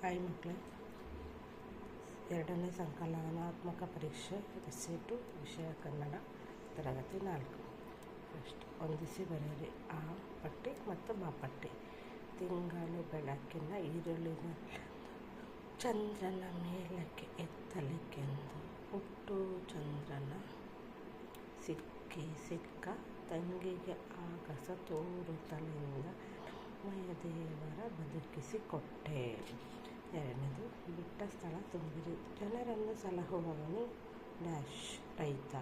Hi ಮಕ್ಕಳೇ, ಎರಡನೇ ಸಂಕಲನಾತ್ಮಕ ಪರೀಕ್ಷೆ ರಿಸೀಟು ವಿಷಯ ಕನ್ನಡ ತರಗತಿ 4. ಫಸ್ಟ್ ಹೊಂದಿಸಿ ಬರೆಯಿರಿ. ಆ ಪಟ್ಟಿ ಮತ್ತು ಬಾ ಪಟ್ಟಿ. ತಿಂಗಳು ಬೆಳಕಿನ ಈರುಳಿನ ಚಂದ್ರನ ಮೇಲಕ್ಕೆ ಎತ್ತಲಿಕ್ಕೆಂದು ಹುಟ್ಟು ಚಂದ್ರನ ಸಿಕ್ಕ ತಂಗಿಗೆ ಆಗಸ ತೋರುತ್ತಲಿಂದ ಮಯದೇವರ ಬದುಕಿಸಿಕೊಟ್ಟೆ. ಎರಡನೇದು, ಬಿಟ್ಟ ಸ್ಥಳ ತುಂಬಿರಿ. ಜನರನ್ನು ಸಲಹುವವನು ಡ್ಯಾಶ್ ರೈತ.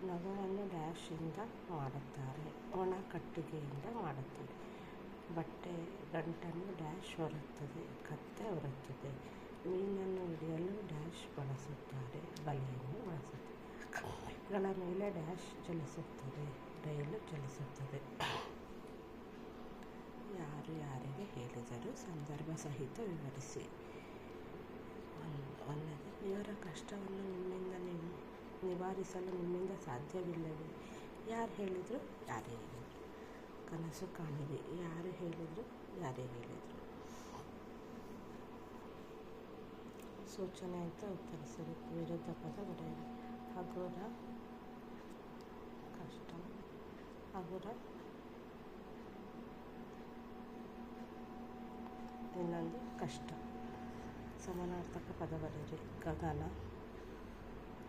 ನಗವನ್ನು ಡ್ಯಾಶಿಂದ ಮಾಡುತ್ತಾರೆ, ಒಣ ಕಟ್ಟಿಗೆಯಿಂದ ಮಾಡುತ್ತಾರೆ. ಬಟ್ಟೆ ಗಂಟನ್ನು ಡ್ಯಾಶ್ ಹೊರುತ್ತದೆ, ಕತ್ತೆ ಹೊರುತ್ತದೆ. ಮೀನನ್ನು ಹಿಡಿಯಲು ಡ್ಯಾಶ್ ಬಳಸುತ್ತಾರೆ, ಬಲೆಯನ್ನು ಬಳಸುತ್ತಾರೆ. ಕಂಬಿಗಳ ಮೇಲೆ ಡ್ಯಾಶ್ ಚಲಿಸುತ್ತದೆ, ರೈಲು ಚಲಿಸುತ್ತದೆ. ಯಾರು ಯಾರಿಗೆ ಹೇಳಿದರು, ಸಂದರ್ಭ ಸಹಿತ ವಿವರಿಸಿ. ಒಂದನೇದು, ಇವರ ಕಷ್ಟವನ್ನು ನಿವಾರಿಸಲು ನಿಮ್ಮಿಂದ ಸಾಧ್ಯವಿಲ್ಲವೇ? ಯಾರು ಹೇಳಿದರು, ಯಾರೇ ಹೇಳಿದರು. ಕನಸು ಕಾಣಿರಿ. ಯಾರು ಹೇಳಿದರು, ಯಾರೇ ಹೇಳಿದರು. ಸೂಚನೆ ಅಂತ ಉತ್ತರಿಸಿರಿ. ವಿರುದ್ಧ ಪದ ಬರೆಯಿರಿ. ಹಗುರ ಕಷ್ಟ, ಹಗುರ ಇನ್ನೊಂದು ಕಷ್ಟ. ಸಮಾನಾರ್ಥಕ ಪದ ಬರೆಯಿರಿ. ಗಗನ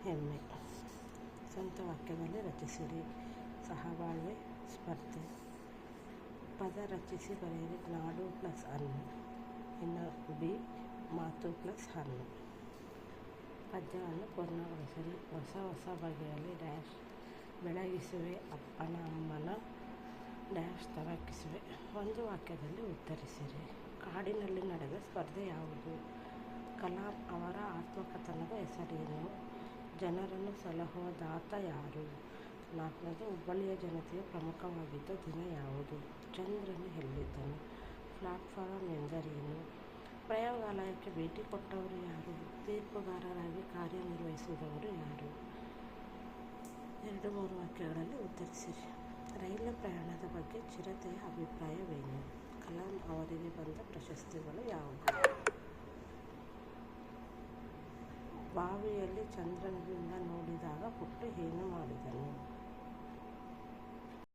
ಹೆಮ್ಮೆ. ಸ್ವಂತ ವಾಕ್ಯದಲ್ಲಿ ರಚಿಸಿರಿ. ಸಹಬಾಳ್ವೆ ಸ್ಪರ್ಧೆ. ಪದ ರಚಿಸಿ ಬರೆಯಿರಿ. ನಾಡು ಪ್ಲಸ್ ಹಣ್ಣು. ಇನ್ನು ಬಿ, ಮಾತು ಪ್ಲಸ್ ಹಣ್ಣು. ಪದ್ಯವನ್ನು ಪೂರ್ಣಗೊಳಿಸಿರಿ. ಹೊಸ ಹೊಸ ಬಗೆಯಲ್ಲಿ ಡ್ಯಾಶ್ ಬೆಳಗಿಸುವೆ ಅಪ್ಪನ ಅಮ್ಮನ ಡ್ಯಾಶ್ ತವಕಿಸುವೆ. ಒಂದು ವಾಕ್ಯದಲ್ಲಿ ಉತ್ತರಿಸಿರಿ. ಕಾಡಿನಲ್ಲಿ ನಡೆದ ಸ್ಪರ್ಧೆ ಯಾವುದು? ಕಲಾಂ ಅವರ ಆತ್ಮಕಥನದ ಹೆಸರೇನು? ಜನರನ್ನು ಸಲಹುವ ದಾತ ಯಾರು? ನಾಲ್ಕನೇದು, ಹುಬ್ಬಳ್ಳಿಯ ಜನತೆಯು ಪ್ರಮುಖವಾಗಿದ್ದ ದಿನ ಯಾವುದು? ಚಂದ್ರನು ಎಲ್ಲಿದ್ದನು? ಪ್ಲಾಟ್ಫಾರಂ ಎಂದರೇನು? ಪ್ರಯೋಗಾಲಯಕ್ಕೆ ಭೇಟಿ ಕೊಟ್ಟವರು ಯಾರು? ತೀರ್ಪುಗಾರರಾಗಿ ಕಾರ್ಯನಿರ್ವಹಿಸಿದವರು ಯಾರು? 2-3 ವಾಕ್ಯಗಳಲ್ಲಿ ಉತ್ತರಿಸಿರಿ. ರೈಲು ಪ್ರಯಾಣದ ಬಗ್ಗೆ ಚಿರತೆಯ ಅಭಿಪ್ರಾಯವೇನು? ಕಲಾಂ ಅವರಿಗೆ ಬಂದ ಪ್ರಶಸ್ತಿಗಳು ಯಾವುವು? ಬಾವಿಯಲ್ಲಿ ಚಂದ್ರನಿಂದ ನೋಡಿದಾಗ ಹುಟ್ಟು ಏನು ಮಾಡಿದನು?